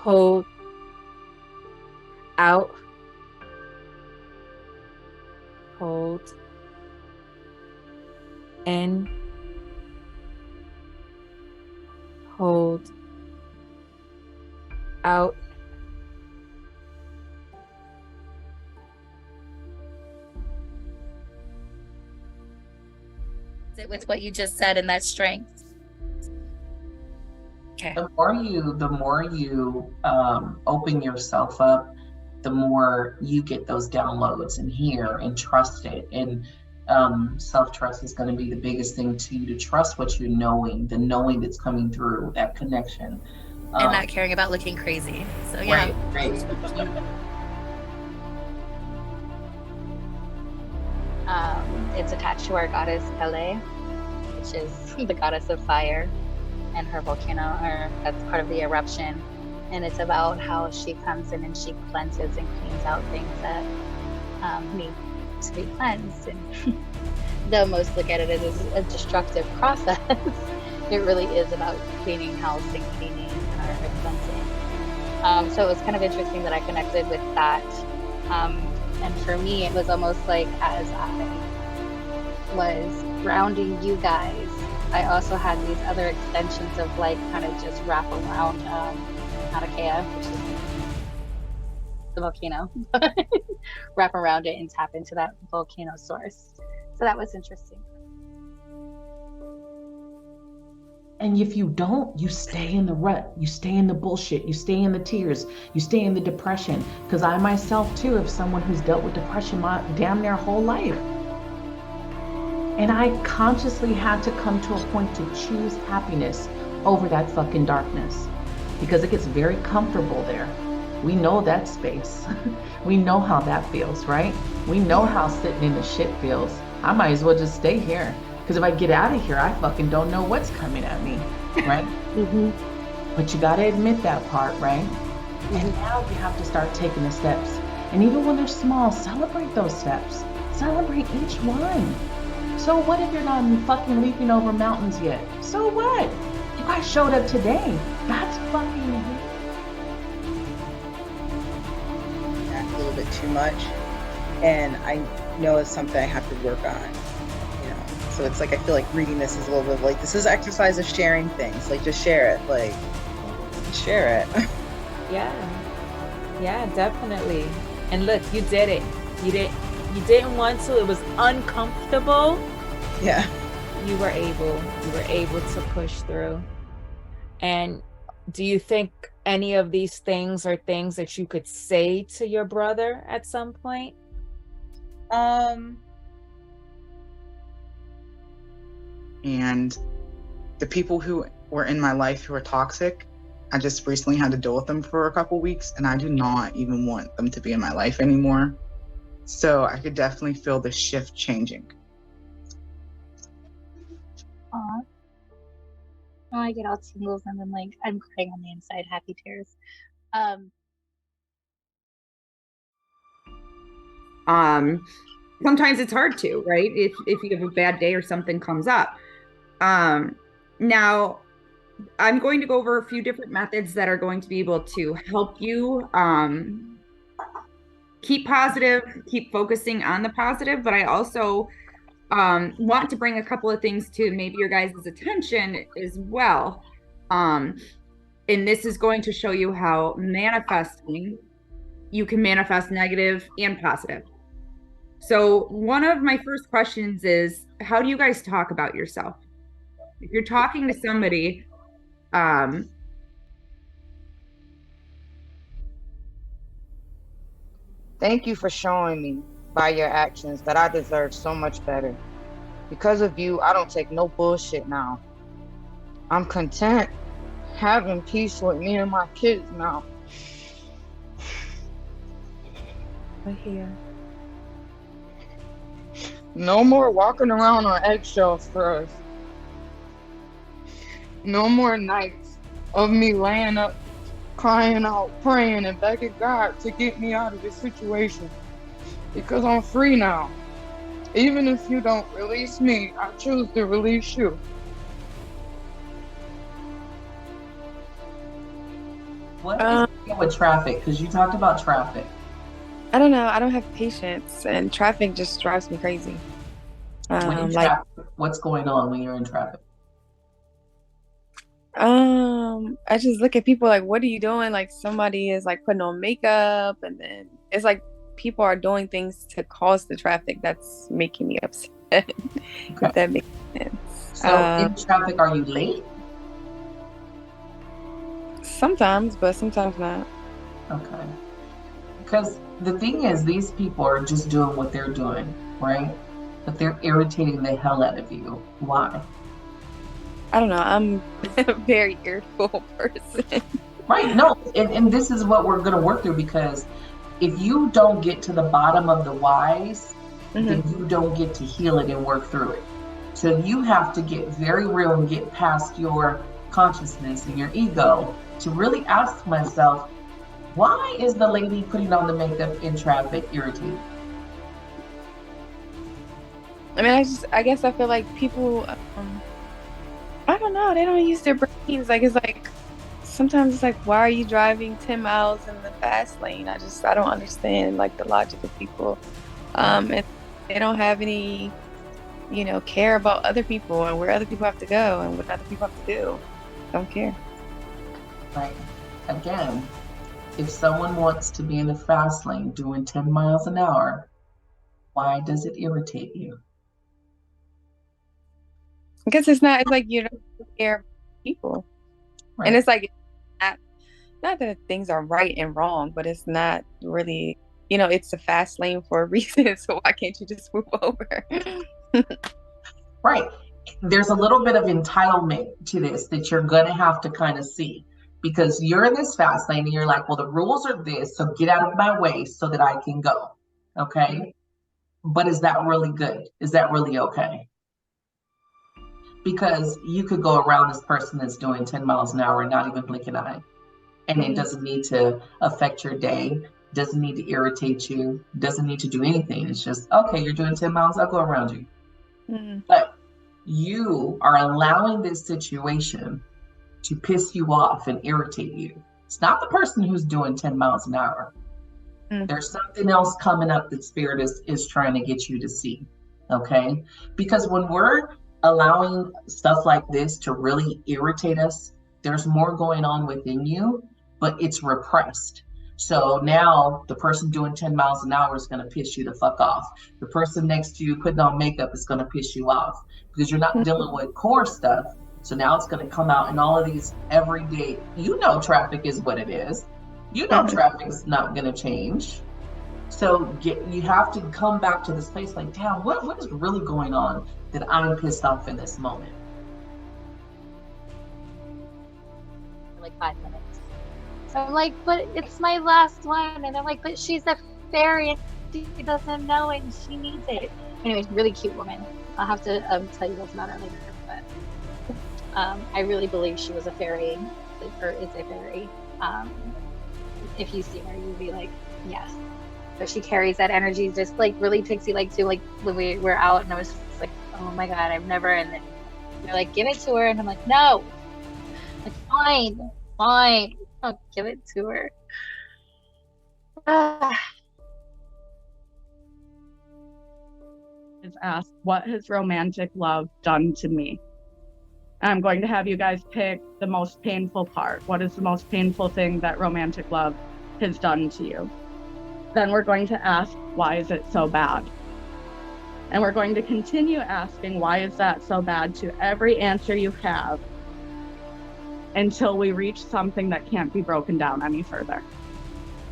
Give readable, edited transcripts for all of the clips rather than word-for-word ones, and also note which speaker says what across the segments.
Speaker 1: hold, out, hold, in, hold, out.
Speaker 2: Sit with what you just said and that strength. Okay.
Speaker 3: The more you open yourself up, the more you get those downloads and hear and trust it. And self-trust is going to be the biggest thing to you, to trust what you're knowing, the knowing that's coming through, that connection.
Speaker 2: And not caring about looking crazy. So yeah.
Speaker 3: Right.
Speaker 4: It's attached to our goddess Pele, which is the goddess of fire, and her volcano, or that's part of the eruption. And it's about how she comes in and she cleanses and cleans out things that need to be cleansed. And though most look at it as a destructive process, it really is about cleaning house and cleaning or cleansing. So it was kind of interesting that I connected with that. And for me, it was almost like as I was grounding you guys, I also had these other extensions of light kind of just wrap around Mauna Kea, which is the volcano, wrap around it and tap into that volcano source. So that was interesting.
Speaker 5: And if you don't, you stay in the rut, you stay in the bullshit, you stay in the tears, you stay in the depression. Because I myself too, am someone who's dealt with depression my damn near whole life. And I consciously had to come to a point to choose happiness over that fucking darkness. Because it gets very comfortable there. We know that space. We know how that feels, right? We know how sitting in the shit feels. I might as well just stay here. Because if I get out of here, I fucking don't know what's coming at me, right? But you got to admit that part, right? And now you have to start taking the steps. And even when they're small, celebrate those steps. Celebrate each one. So what if you're not fucking leaping over mountains yet? So what? You guys showed up today. That's fucking
Speaker 6: a little bit too much. And I know it's something I have to work on. So it's like, I feel like reading this is a little bit like, this is exercise of sharing things. Like, just share it. Like, share it.
Speaker 1: Yeah, definitely. And look, you did it. You didn't want to. It was uncomfortable.
Speaker 6: Yeah.
Speaker 1: You were able to push through. And do you think any of these things are things that you could say to your brother at some point?
Speaker 7: And the people who were in my life who were toxic, I just recently had to deal with them for a couple weeks, and I do not even want them to be in my life anymore. So I could definitely feel the shift changing.
Speaker 4: Aw. Oh, I get all tingles and then like I'm crying on the inside, happy tears.
Speaker 8: Sometimes it's hard to, right? If you have a bad day or something comes up. Now I'm going to go over a few different methods that are going to be able to help you keep positive, keep focusing on the positive, but I also want to bring a couple of things to maybe your guys' attention as well. And this is going to show you how manifesting, you can manifest negative and positive. So one of my first questions is, how do you guys talk about yourself? If you're talking to somebody,
Speaker 9: thank you for showing me by your actions that I deserve so much better. Because of you, I don't take no bullshit now. I'm content having peace with me and my kids now.
Speaker 1: We're here.
Speaker 9: No more walking around on eggshells for us. No more nights of me laying up, crying out, praying and begging God to get me out of this situation. Because I'm free now. Even if you don't release me, I choose to release you.
Speaker 3: What is it with traffic? Because you talked about traffic.
Speaker 10: I don't know. I don't have patience, and traffic just drives me crazy.
Speaker 3: When in
Speaker 10: Like,
Speaker 3: traffic, what's going on when you're in traffic?
Speaker 10: I just look at people like, what are you doing? Like somebody is like putting on makeup, and then it's like people are doing things to cause the traffic. That's making me upset. If that makes sense.
Speaker 3: So in traffic, are you late?
Speaker 10: Sometimes, but sometimes not.
Speaker 3: Okay. Because the thing is, these people are just doing what they're doing, right? But they're irritating the hell out of you. Why?
Speaker 10: I don't know. I'm a very irritable person.
Speaker 3: Right. No. And this is what we're going to work through, because if you don't get to the bottom of the whys, then you don't get to heal it and work through it. So you have to get very real and get past your consciousness and your ego to really ask myself, why is the lady putting on the makeup in traffic irritating?
Speaker 10: I mean, I guess I feel like people, I don't know, they don't use their brains. Like, it's like, sometimes it's like, why are you driving 10 miles in the fast lane? I don't understand, like, the logic of people. And they don't have any, care about other people and where other people have to go and what other people have to do. Don't care.
Speaker 3: Right. Again, if someone wants to be in the fast lane doing 10 miles an hour, why does it irritate you?
Speaker 10: Because it's like you don't care about people. Right. And it's like, not that things are right and wrong, but it's not really, it's a fast lane for a reason. So why can't you just move over?
Speaker 3: Right. There's a little bit of entitlement to this that you're going to have to kind of see, because you're in this fast lane and you're like, well, the rules are this, so get out of my way so that I can go. Okay. But is that really good? Is that really okay? Because you could go around this person that's doing 10 miles an hour and not even blink an eye. And it doesn't need to affect your day, doesn't need to irritate you, doesn't need to do anything. It's just, okay, you're doing 10 miles, I'll go around you. But you are allowing this situation to piss you off and irritate you. It's not the person who's doing 10 miles an hour. There's something else coming up that Spirit is trying to get you to see. Okay? Because when we're allowing stuff like this to really irritate us, there's more going on within you, but it's repressed. So now the person doing 10 miles an hour is going to piss you the fuck off. The person next to you putting on makeup is going to piss you off because you're not dealing with core stuff. So now it's going to come out in all of these everyday, traffic is what it is. Traffic is not going to change. So you have to come back to this place like, damn, what is really going on that I'm pissed off in this moment?
Speaker 4: Like 5 minutes. So I'm like, but it's my last one. And I'm like, but she's a fairy and she doesn't know it and she needs it. Anyways, really cute woman. I'll have to tell you guys about her later. But I really believe she was a fairy, or is a fairy. If you see her, you'll be like, yes. But she carries that energy, just like really pixie-like too. Like when we were out, and I was just like, oh my god, I've never. And then they're like, give it to her, and I'm like, no. Like, fine, I'll give it to her.
Speaker 11: Is asked, what has romantic love done to me? I'm going to have you guys pick the most painful part. What is the most painful thing that romantic love has done to you? Then we're going to ask, why is it so bad? And we're going to continue asking, why is that so bad, to every answer you have, until we reach something that can't be broken down any further.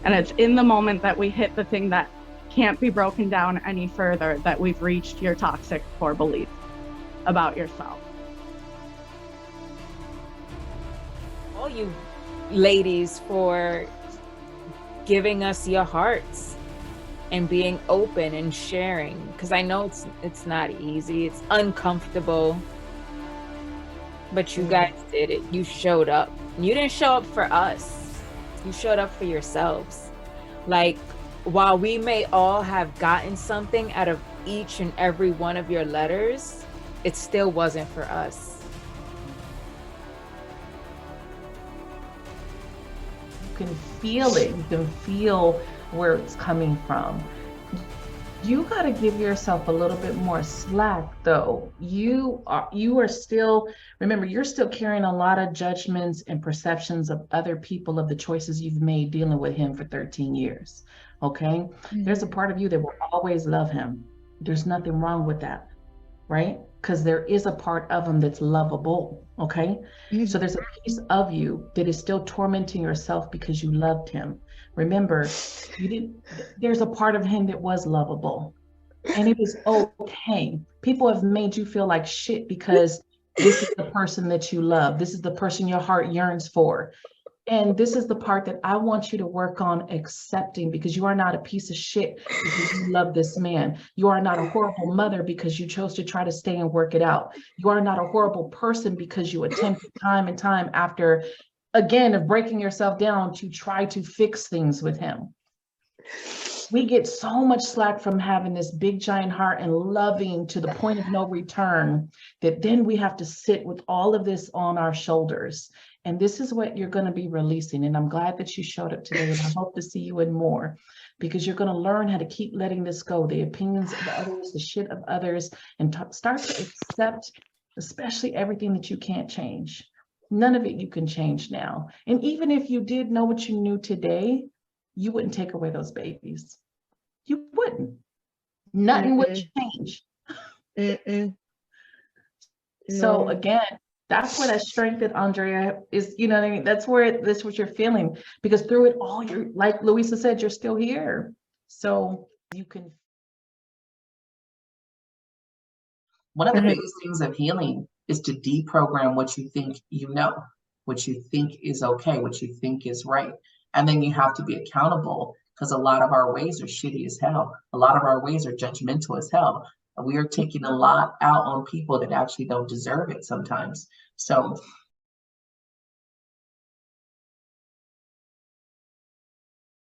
Speaker 11: And it's in the moment that we hit the thing that can't be broken down any further that we've reached your toxic core belief about yourself.
Speaker 1: All you ladies for giving us your hearts and being open and sharing, because I know it's not easy, it's uncomfortable. But you guys did it. You showed up. You didn't show up for us. You showed up for yourselves. Like, while we may all have gotten something out of each and every one of your letters, it still wasn't for us.
Speaker 5: can feel it. You can feel where it's coming from. You got to give yourself a little bit more slack though. You are still, remember, you're still carrying a lot of judgments and perceptions of other people, of the choices you've made dealing with him for 13 years. Okay? There's a part of you that will always love him. There's nothing wrong with that, right? Because there is a part of him that's lovable. Okay? So there's a piece of you that is still tormenting yourself because you loved him. Remember, there's a part of him that was lovable, and it is okay. People have made you feel like shit because this is the person that you love. This is the person your heart yearns for. And this is the part that I want you to work on accepting, because you are not a piece of shit because you love this man. You are not a horrible mother because you chose to try to stay and work it out. You are not a horrible person because you attempted time and time after, again, of breaking yourself down to try to fix things with him. We get so much slack from having this big giant heart and loving to the point of no return, that then we have to sit with all of this on our shoulders. And this is what you're going to be releasing. And I'm glad that you showed up today, and I hope to see you in more, because you're going to learn how to keep letting this go, the opinions of others, the shit of others, and start to accept, especially everything that you can't change. None of it you can change now. And even if you did know what you knew today, you wouldn't take away those babies. You wouldn't. Nothing would change. So again, that's where that strength that Andrea is, you know what I mean? That's what you're feeling, because through it all, you're, like Louisa said, you're still here. So you can.
Speaker 3: One of the biggest things of healing is to deprogram what you think you know, what you think is okay, what you think is right. And then you have to be accountable, because a lot of our ways are shitty as hell. A lot of our ways are judgmental as hell. We are taking a lot out on people that actually don't deserve it sometimes. So